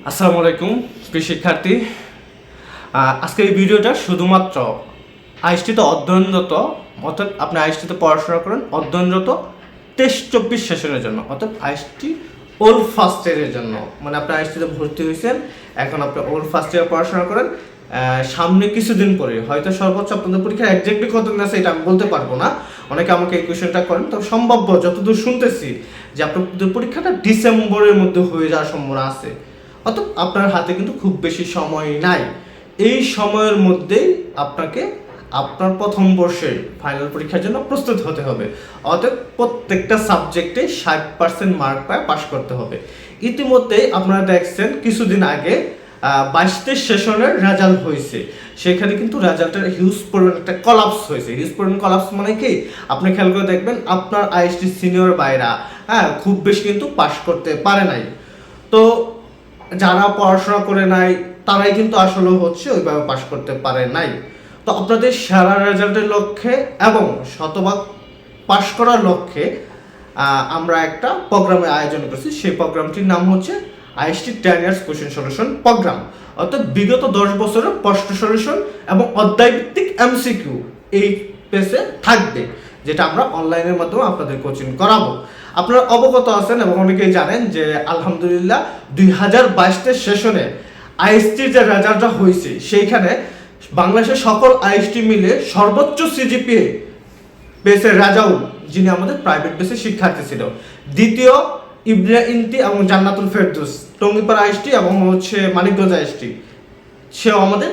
আসসালামু আলাইকুম প্রিয় শিক্ষার্থী। আজকের এই ভিডিওটা শুধুমাত্র আইএসটিতে অধ্যয়নরত, অর্থাৎ আপনি আইএসটিতে পড়াশোনা করেন অধ্যয়নরত 23-24 সেশনের জন্য, অর্থাৎ আইএসটি ওল্ড ফার্স্ট ইয়ারের জন্য। মানে আপনি আইএসটিতে ভর্তি হয়েছেন, এখন আপনি ওল্ড ফার্স্ট ইয়ার পড়াশোনা করেন। সামনে কিছুদিন পরে হয়তো সর্বোচ্চ আপনাদের পরীক্ষা একজ্যাক্টলি কতদিন আছে এটা আমি বলতে পারবো না। অনেকে আমাকে এই কোয়েশ্চেনটা করেন, তবে সম্ভাব্য যতদূর শুনতেছি যে আপনাদের পরীক্ষাটা ডিসেম্বরের মধ্যে হয়ে যাওয়ার সম্ভাবনা আছে। অর্থাৎ আপনার হাতে কিন্তু খুব বেশি সময় নাই। এই সময়ের মধ্যেই আপনাকে আপনার প্রথম বর্ষের ফাইনাল পরীক্ষার জন্য প্রস্তুত হতে হবে। অর্থাৎ প্রত্যেকটা সাবজেক্টে 60% মার্ক পায় পাশ করতে হবে। ইতিমধ্যেই আপনারা দেখছেন কিছুদিন আগে 22 সেশনের রেজাল্ট হয়েছে, সেখানে কিন্তু রেজাল্টের হিউজ পরিমাণ একটা কলাপস হয়েছে। হিউজ পরিমাণ কলাপস মানে কি, আপনি খেয়াল করে দেখবেন আপনার আইএসটি সিনিয়র বাইরা খুব বেশি কিন্তু পাশ করতে পারে নাই। তো যারা পড়াশোনা করে নাই তারাই কিন্তু আসলে ওইভাবে পাশ করতে পারে নাই। তো আপনাদের সেরা রেজাল্টের লক্ষ্যে এবং শতভাগ পাশ করার লক্ষ্যে আমরা একটা প্রোগ্রামের আয়োজন করছি। সেই প্রোগ্রামটির নাম হচ্ছে IST 10 years question solution program. অর্থাৎ বিগত 10 বছরের প্রশ্ন সলিউশন এবং অধ্যায়ভিত্তিক এমসিকিউ এই পেজে থাকবে, যেটা আমরা অনলাইনের মাধ্যমে আপনাদের কোচিং করাবো। আপনারা অবগত আছেন এবং অনেকেই জানেন যে আলহামদুলিল্লাহ 2022 সেশনে আইএসটির যে রেজাল্টটা হয়েছে সেইখানে বাংলাদেশের সকল আইএসটি মিলে সর্বোচ্চ সিজিপিএ পেয়েছে রাজাউল, যিনি আমাদের প্রাইভেট বেসে শিক্ষার্থী ছিল। দ্বিতীয় ইবনে ইনতি এবং জান্নাতুল ফেরদৌস টঙ্গিপাড়া আইএসটি এবং মানিকগঞ্জ আইএসটি, সেও আমাদের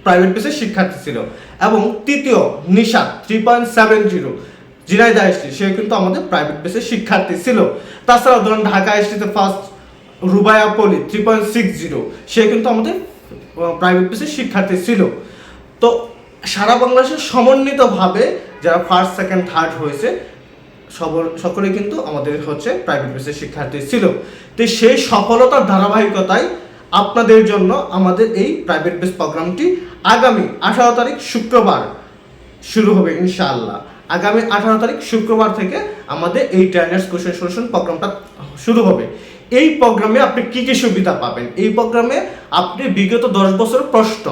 প্রাইভেট বেসের শিক্ষার্থী ছিল। এবং তৃতীয় নিশাত 3.70 ঝিনাইদহ আইএসটি, সে কিন্তু আমাদের প্রাইভেট বেসের শিক্ষার্থী ছিল। তাছাড়া ধরুন ঢাকা আইএসটিতে ফার্স্ট রুবায়া পলি 3.60, সে কিন্তু আমাদের প্রাইভেট বেসের শিক্ষার্থী ছিল। তো সারা বাংলাদেশের সমন্বিতভাবে যারা ফার্স্ট সেকেন্ড থার্ড হয়েছে সকলে কিন্তু আমাদের প্রাইভেট বেসের শিক্ষার্থী ছিল। তো সেই সফলতার ধারাবাহিকতায় আপনাদের জন্য আমাদের এই প্রাইভেট বেস প্রোগ্রামটি আগামী 18 তারিখ শুক্রবার শুরু হবে ইনশাআল্লাহ। আগামী 18 তারিখ শুক্রবার থেকে আমাদের এই 10 ইয়ার্স কোশ্চেন সলিউশন প্রোগ্রামটা শুরু হবে। এই প্রোগ্রামে আপনি কি কি সুবিধা পাবেন? এই প্রোগ্রামে আপনি বিগত 10 বছরের প্রশ্ন,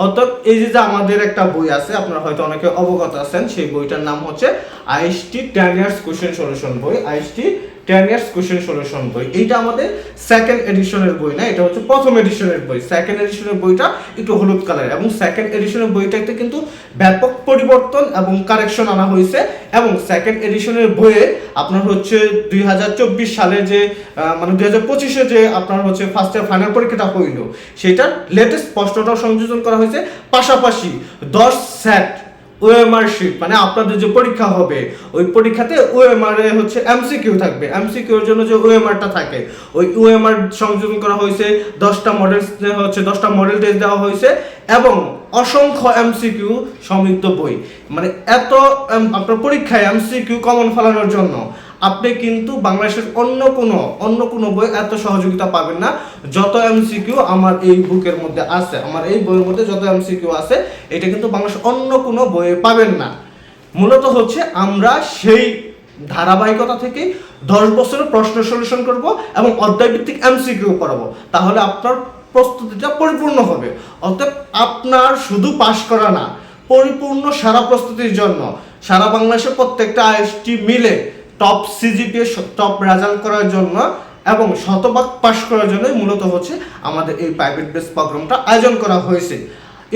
অর্থাৎ এই যে আমাদের একটা বই আছে, আপনারা হয়তো অনেকে অবগত আছেন, সেই বইটার নাম হচ্ছে আইএসটি 10 ইয়ার্স কোশ্চেন সলিউশন বই। আইএসটি 10 ইয়ার্স কোশ্চেন সলিউশন বই, এইটা আমাদের সেকেন্ড এডিশনের বই না, এটা হচ্ছে প্রথম এডিশনের বই। সেকেন্ড এডিশনের বইটা একটু হলুদ কালার, এবং সেকেন্ড এডিশনের বইটাতে কিন্তু ব্যাপক পরিবর্তন এবং কারেকশন আনা হয়েছে। এবং সেকেন্ড এডিশনের বইয়ে আপনার 2024 সালে যে 2025-এ যে আপনার ফার্স্ট ইয়ার ফাইনাল পরীক্ষাটা হইল, সেটার লেটেস্ট প্রশ্নটাও সংযোজন করা হয়েছে। পাশাপাশি 10 সেট ওএমআর শিট, মানে আপনাদের যে পরীক্ষা হবে ওই পরীক্ষাতে ওএমআর এ এমসিকিউ থাকবে। এমসিকিউর জন্য যে ওএমআরটা থাকে ওই ওএমআর সংযোজন করা হয়েছে। 10টা মডেল 10টা মডেল টেস্ট দেওয়া হয়েছে এবং অসংখ্য এমসিকিউ সমৃদ্ধ বই। মানে এত আপনার পরীক্ষায় এমসিকিউ কমন ফেলানোর জন্য আপনি কিন্তু বাংলাদেশের অন্য কোনো বই এত সহযোগিতা পাবেন না যত এমসিকিউ আমার এই বুকের মধ্যে আছে। আমার এই বইয়ের মধ্যে যত এমসিকিউ আছে এটা কিন্তু বাংলাদেশের অন্য কোনো বইয়ে পাবেন না। মূলত আমরা সেই ধারাবাহিকতা থেকে 10 বছরের প্রশ্ন সলিউশন করব এবং অধ্যায়ভিত্তিক এমসিকিউ পড়াবো, তাহলে আপনার প্রস্তুতিটা পরিপূর্ণ হবে। অর্থাৎ আপনার শুধু পাশ করা না, পরিপূর্ণ সারা প্রস্তুতির জন্য সারা বাংলাদেশের প্রত্যেকটা আইএসটি মিলে টপ সিজিপিএ টপ রেজাল্ট করার জন্য এবং শতভাগ পাশ করার জন্যই মূলত আমাদের এই প্রাইভেট বেস প্রোগ্রামটা আয়োজন করা হয়েছে।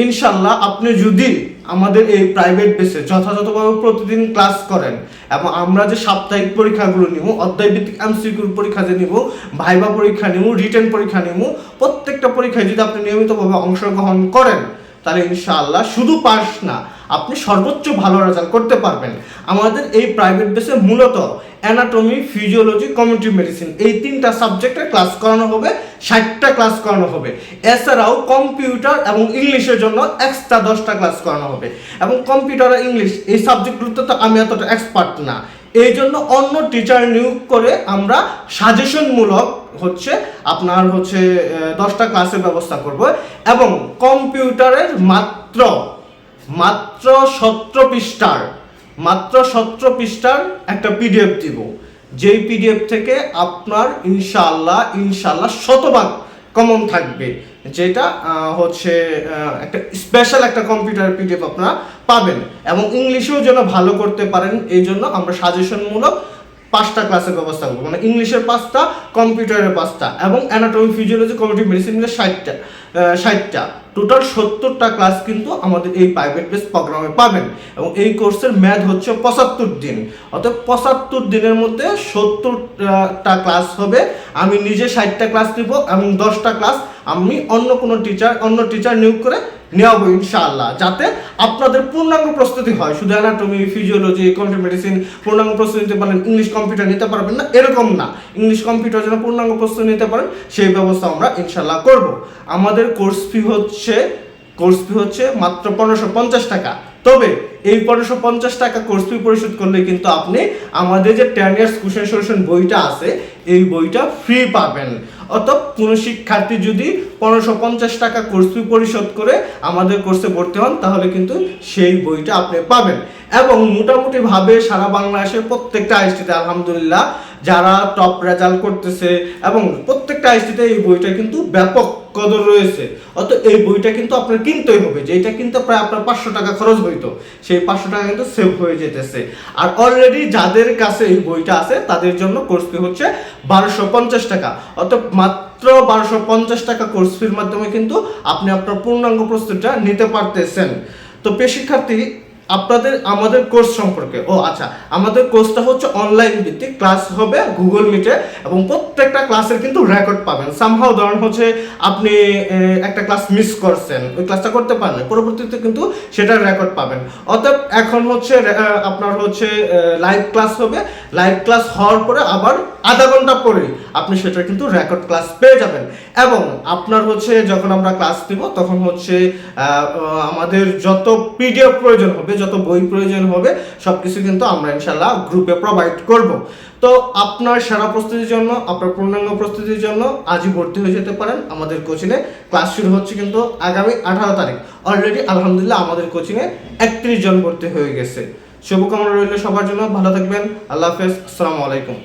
ইনশাল্লাহ আপনি যদি আমাদের এই প্রাইভেট বেসে যথাযথভাবে প্রতিদিন ক্লাস করেন এবং আমরা যে সাপ্তাহিক পরীক্ষাগুলো নিব, অধ্যায়ভিত্তিক এমসিকিউর পরীক্ষা যে নিব, ভাইবা পরীক্ষা নিব, রিটেন পরীক্ষা নিব, প্রত্যেকটা পরীক্ষায় যদি আপনি নিয়মিতভাবে অংশগ্রহণ করেন তাহলে ইনশাআল্লাহ শুধু পাস না, আপনি সর্বোচ্চ ভালো রেজাল্ট করতে পারবেন। আমাদের এই প্রাইভেট বেসে মূলত অ্যানাটমি, ফিজিওলজি, কমিউনিটি মেডিসিন এই 3টা সাবজেক্টের ক্লাস করানো হবে, 60টা ক্লাস করানো হবে। এছাড়াও কম্পিউটার এবং ইংলিশের জন্য এক্সট্রা 10টা ক্লাস করানো হবে। এবং কম্পিউটার আর ইংলিশ এই সাবজেক্টগুলোতে তো আমি এতটা এক্সপার্ট না, এই জন্য অন্য টিচার নিয়োগ করে আমরা সাজেশনমূলক আপনার 10টা ক্লাসের ব্যবস্থা করব। এবং কম্পিউটারের মাত্র 17 পৃষ্ঠার একটা পিডিএফ দিব, যেই পিডিএফ থেকে আপনার ইনশাআল্লাহ শতভাগ কমন থাকবে, যেটা হচ্ছে একটা স্পেশাল একটা কম্পিউটার পিডিএফ আপনারা পাবেন। এবং ইংলিশেও যেন ভালো করতে পারেন, এই জন্য আমরা সাজেশনমূলক 5টা ক্লাসের ব্যবস্থা করবো, মানে ইংলিশের 5টা, কম্পিউটারের 5টা, এবং অ্যানাটমি, ফিজিওলজি, কমিউনিটি মেডিসিন মিলে 60টা টোটাল 70টা ক্লাস কিন্তু আমাদের এই প্রাইভেট বেস প্রোগ্রামে পাবেন। এবং এই কোর্সের মেয়াদ হচ্ছে 75 দিন, অর্থাৎ 75 দিনের মধ্যে 70টা ক্লাস হবে। আমি নিজে 60টা ক্লাস নিব এবং 10টা ক্লাস আমি অন্য টিচার নিয়োগ করে নেওয়াবো ইনশাআল্লাহ, যাতে আপনাদের পূর্ণাঙ্গ প্রস্তুতি হয়। শুধু অ্যানাটমি, ফিজিওলজি, কমিউনিটি মেডিসিন পূর্ণাঙ্গ প্রস্তুতি নিতে পারেন, ইংলিশ কম্পিউটার নিতে পারবেন না এরকম না, ইংলিশ কম্পিউটার যেন পূর্ণাঙ্গ প্রস্তুতি নিতে পারেন সেই ব্যবস্থা আমরা ইনশাআল্লাহ করব। আমাদের কোর্স ফি হচ্ছে মাত্র 1550 টাকা। তবে এই 1550 টাকা কোর্স ফি পরিশোধ করলে কিন্তু আপনি আমাদের যে 10 ইয়ার্স কোশ্চেন সলিউশন বইটা আছে এই বইটা ফ্রি পাবেন। অর্থাৎ কোনো শিক্ষার্থী যদি 1550 টাকা কোর্স ফি পরিশোধ করে আমাদের কোর্সে ভর্তি হন তাহলে কিন্তু সেই বইটা আপনি পাবেন। এবং মোটামুটিভাবে সারা বাংলাদেশের প্রত্যেকটা আইএসটিতে আলহামদুলিল্লাহ যারা টপ রেজাল্ট করতেছে এবং প্রত্যেকটা আইএসটিতে এই বইটা কিন্তু ব্যাপক কদর রয়েছে। অর্থাৎ এই বইটা কিন্তু আপনার কিনতেই হবে, যেটা কিনতে প্রায় আপনার 500 টাকা খরচ হইতো, সেই 500 টাকা কিন্তু সেভ হয়ে যেতেছে। আর অলরেডি যাদের কাছে এই বইটা আছে তাদের জন্য কোর্স ফি হচ্ছে 1250 টাকা। অর্থাৎ মাত্র 1250 টাকা কোর্স ফির মাধ্যমে কিন্তু আপনি আপনার পূর্ণাঙ্গ প্রস্তুতিটা নিতে পারতেছেন। তো প্রিয় শিক্ষার্থী, আমাদের কোর্স সম্পর্কে আমাদের কোর্সটা হচ্ছে অনলাইন ভিত্তিক, ক্লাস হবে গুগল মিটে এবং প্রত্যেকটা ক্লাসের কিন্তু রেকর্ড পাবেন। সামহাও ধরুন হচ্ছে আপনি একটা ক্লাস মিস করছেন, ওই ক্লাসটা করতে পারেন, পরবর্তীতে কিন্তু সেটার রেকর্ড পাবেন। অতএব এখন হচ্ছে আপনার হচ্ছে লাইভ ক্লাস হবে, লাইভ ক্লাস হওয়ার পরে আবার আধা ঘন্টা পরে আপনি সেটা কিন্তু রেকর্ড ক্লাস পেয়ে যাবেন। এবং আপনার হচ্ছে যখন আমরা ক্লাস দিব তখন হচ্ছে আমাদের যত পিডিএফ প্রয়োজন হবে, যত বই প্রয়োজন হবে সবকিছু কিন্তু আমরা ইনশাআল্লাহ গ্রুপে প্রোভাইড করব। তো আপনার সেরা প্রস্তুতির জন্য, আপনার পূর্ণাঙ্গ প্রস্তুতির জন্য আজই ভর্তি হয়ে যেতে পারেন আমাদের কোচিংয়ে। ক্লাস শুরু হচ্ছে কিন্তু আগামী 18 তারিখ। অলরেডি আলহামদুলিল্লাহ আমাদের কোচিংয়ে 31 জন ভর্তি হয়ে গেছে। শুভকামনা রইল সবার জন্য, ভালো থাকবেন, আল্লাহ হাফেজ, আসসালামু আলাইকুম।